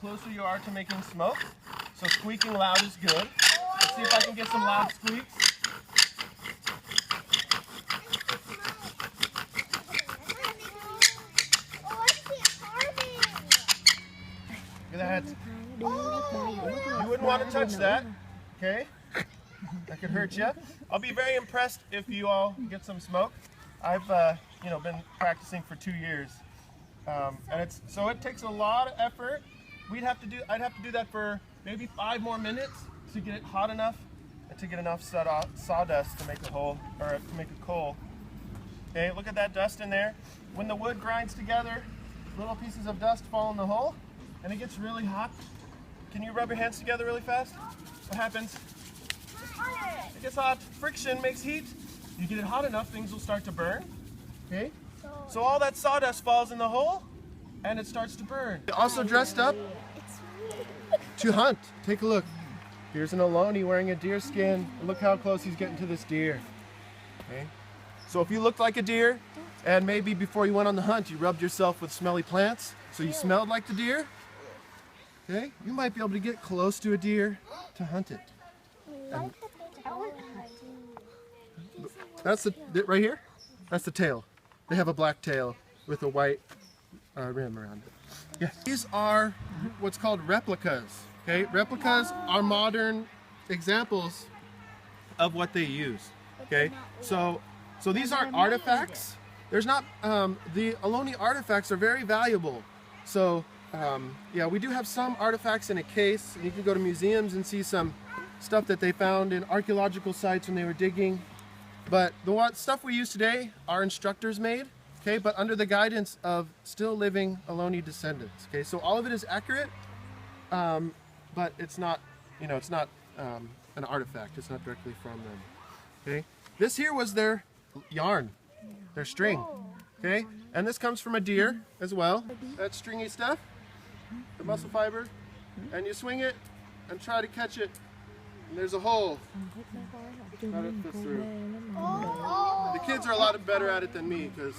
closer you are to making smoke. So squeaking loud is good. Let's see if I can get some loud squeaks. Look at that. You wouldn't want to touch that, okay? That could hurt you. I'll be very impressed if you all get some smoke. I've been practicing for 2 years, and so it takes a lot of effort. I'd have to do that for maybe 5 more minutes to get it hot enough and to get enough sawdust to make a hole or to make a coal. Okay, look at that dust in there. When the wood grinds together, little pieces of dust fall in the hole, and it gets really hot. Can you rub your hands together really fast? What happens? It gets hot. Friction makes heat. You get it hot enough, things will start to burn. Okay? So all that sawdust falls in the hole, and it starts to burn. Also dressed up to hunt. Take a look. Here's an Ohlone wearing a deer skin. And look how close he's getting to this deer. Okay? So if you looked like a deer, and maybe before you went on the hunt, you rubbed yourself with smelly plants, so you smelled like the deer, okay? You might be able to get close to a deer to hunt it. And that's right here. That's the tail. They have a black tail with a white rim around it. Yeah. These are what's called replicas. Okay, replicas are modern examples of what they use. Okay, so these aren't artifacts. There's not the Ohlone artifacts are very valuable. So yeah, we do have some artifacts in a case. You can go to museums and see some stuff that they found in archaeological sites when they were digging. But the stuff we use today, our instructors made, okay, but under the guidance of still living Ohlone descendants. Okay, so all of it is accurate, but it's not, it's not an artifact. It's not directly from them. Okay, this here was their yarn, their string. Okay, and this comes from a deer as well. That stringy stuff, the muscle fiber, and you swing it and try to catch it. And there's a hole that it fits through. The kids are a lot better at it than me because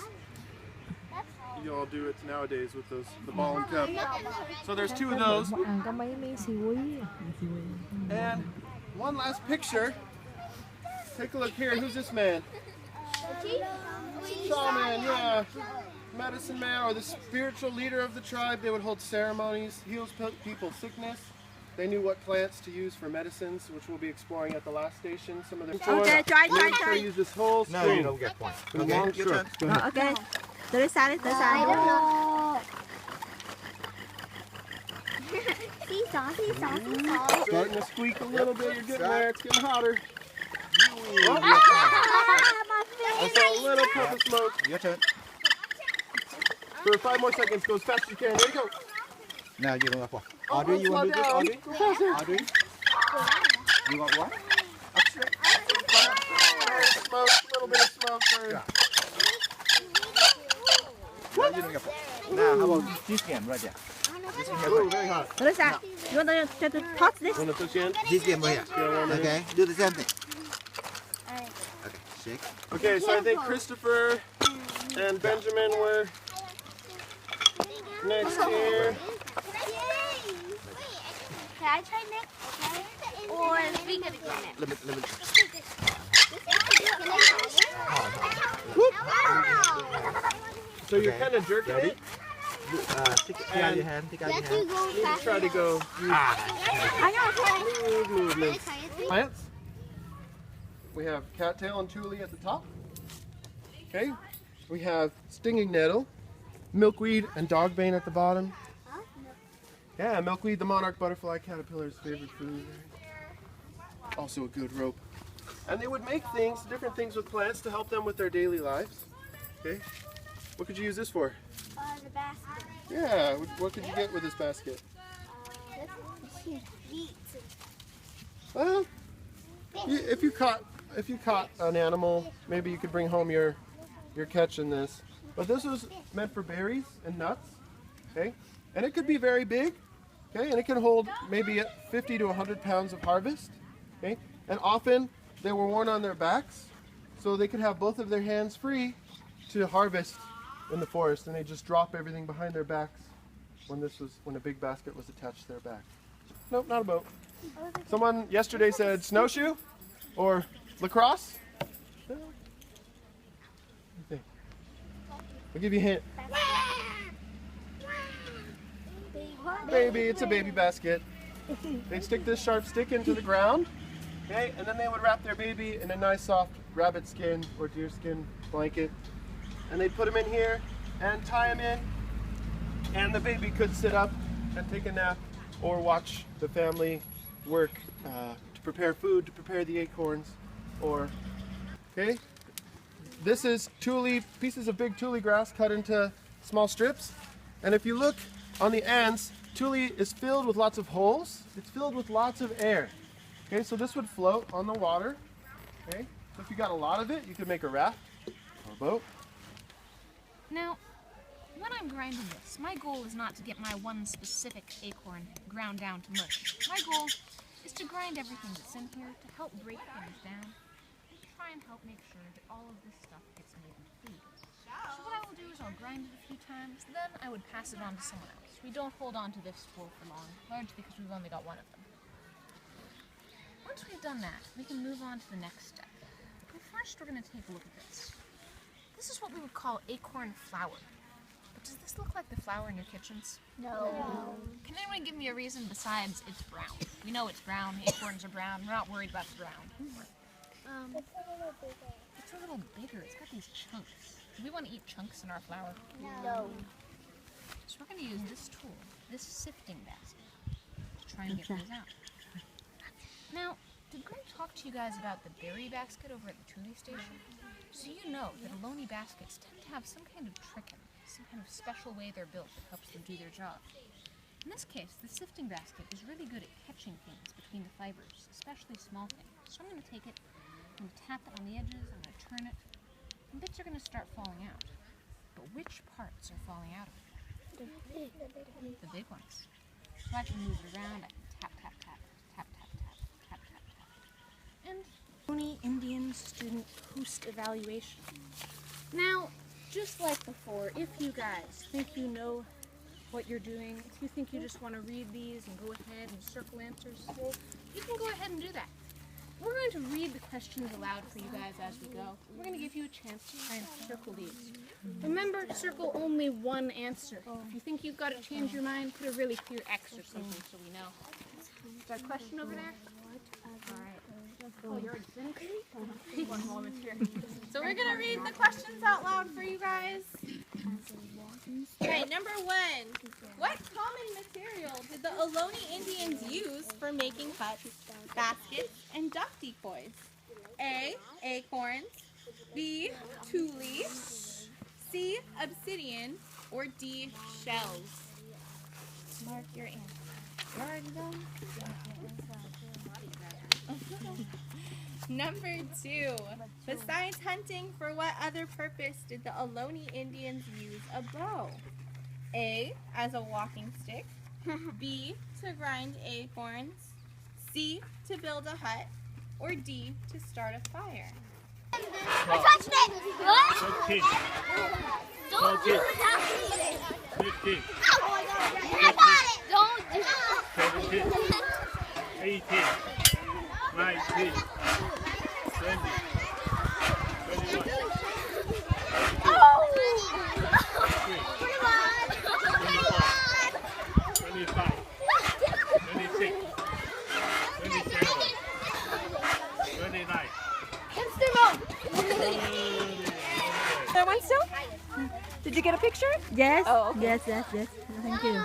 you all do it nowadays with the ball and cup. So there's 2 of those. And one last picture. Take a look here. Who's this man? Shaman, yeah. Medicine man, or the spiritual leader of the tribe. They would hold ceremonies, heals people's sickness. They knew what plants to use for medicines, which we'll be exploring at the last station. Some of them. Okay, try. Use this whole string. No, you don't get points. Okay, your turn. Okay. Tới sai. Starting to squeak a little bit. You're getting there. It's getting hotter. I saw a little puff of smoke. Your turn. For 5 more seconds. Go as fast as you can. Ready, go. Now you don't have one. Audrey, you want to do this? Audrey? Audrey? You want what? Smoke, a little bit of smoke for... Yeah. Now you don't get one. Now how about this game right there? This game here. Oh, very hot. Tới sai. You want to touch this? Want to touch in? This game right here. Okay, do the same thing. Okay, shake. Okay, so I think Christopher and Benjamin were next here. Can I try next? Or we gonna go next? Let me. So you're kind of jerking it. Take out your hand. Take out your hand. You need to try to go smooth movements. Plants. We have cattail and tule at the top. Okay. We have stinging nettle, milkweed, and dogbane at the bottom. Yeah, milkweed, the monarch butterfly caterpillar's favorite food. Also a good rope. And they would make different things with plants to help them with their daily lives. Okay. What could you use this for? The basket. Yeah, what could you get with this basket? Well, if you caught an animal, maybe you could bring home your catch in this. But this was meant for berries and nuts. Okay, and it could be very big. Okay, and it can hold maybe 50 to 100 pounds of harvest. Okay, and often they were worn on their backs, so they could have both of their hands free to harvest in the forest, and they just drop everything behind their backs when a big basket was attached to their back. Nope, not a boat. Someone yesterday said snowshoe or lacrosse. I'll give you a hint. Baby, it's a baby basket. They'd stick this sharp stick into the ground, okay, and then they would wrap their baby in a nice soft rabbit skin or deer skin blanket, and they'd put him in here and tie him in, and the baby could sit up and take a nap or watch the family work to prepare food, to prepare the acorns, or, okay. This is tule, pieces of big tule grass cut into small strips, and if you look on the ends, tule is filled with lots of holes. It's filled with lots of air. Okay, so this would float on the water. Okay, so if you got a lot of it, you could make a raft or a boat. Now, when I'm grinding this, my goal is not to get my one specific acorn ground down to mush. My goal is to grind everything that's in here to help break things down and to try and help make sure that all of this stuff gets made into food. So what I will do is I'll grind it a few times, then I would pass it on to someone else. We don't hold on to this tool for long, largely because we've only got one of them. Once we've done that, we can move on to the next step. But first, we're going to take a look at this. This is what we would call acorn flour. But does this look like the flour in your kitchens? No. Can anyone give me a reason besides it's brown? We know it's brown, acorns are brown, we're not worried about the brown. It's a little bigger, it's got these chunks. Do we want to eat chunks in our flour? No. So we're going to use this tool, this sifting basket, to try and get those out. Now, did Greg talk to you guys about the berry basket over at the Tule station? So you know that Ohlone baskets tend to have some kind of trick in them, some kind of special way they're built that helps them do their job. In this case, the sifting basket is really good at catching things between the fibers, especially small things. So I'm going to take it, I'm going to tap it on the edges, I'm going to turn it, and bits are going to start falling out. But which parts are falling out of it? The big ones. So I can move it around, I can tap, tap, tap, tap, tap, tap, tap, tap, tap. And Ohlone Indian student post evaluation. Now, just like before, if you guys think you know what you're doing, if you think you just want to read these and go ahead and circle answers, you can go ahead and do that. We're going to read the questions aloud for you guys as we go. We're going to give you a chance to try and circle these. Remember, circle only one answer. If you think you've got to change your mind, put a really clear X or something so we know. Is there a question over there? All right. Oh, you're finished? One moment here. So we're going to read the questions out loud for you guys. Okay, number 1. What common material did the Ohlone Indians use for making huts, baskets, and duck decoys? A. Acorns. B. Tule. C. Obsidian. Or D. Shells. Mark your answer. You already done? Number 2. Besides hunting, for what other purpose did the Ohlone Indians use a bow? A. As a walking stick. B. To grind acorns. C. To build a hut. Or D. To start a fire. I touched it! What? 13, Don't do 14, that! 15, Oh my god! I got it! Don't do it! 17, 18, 19, 20, 21, 22, 25, 26, 27, 29. That one still? Did you get a picture? Yes. Oh, okay. Yes. Thank you.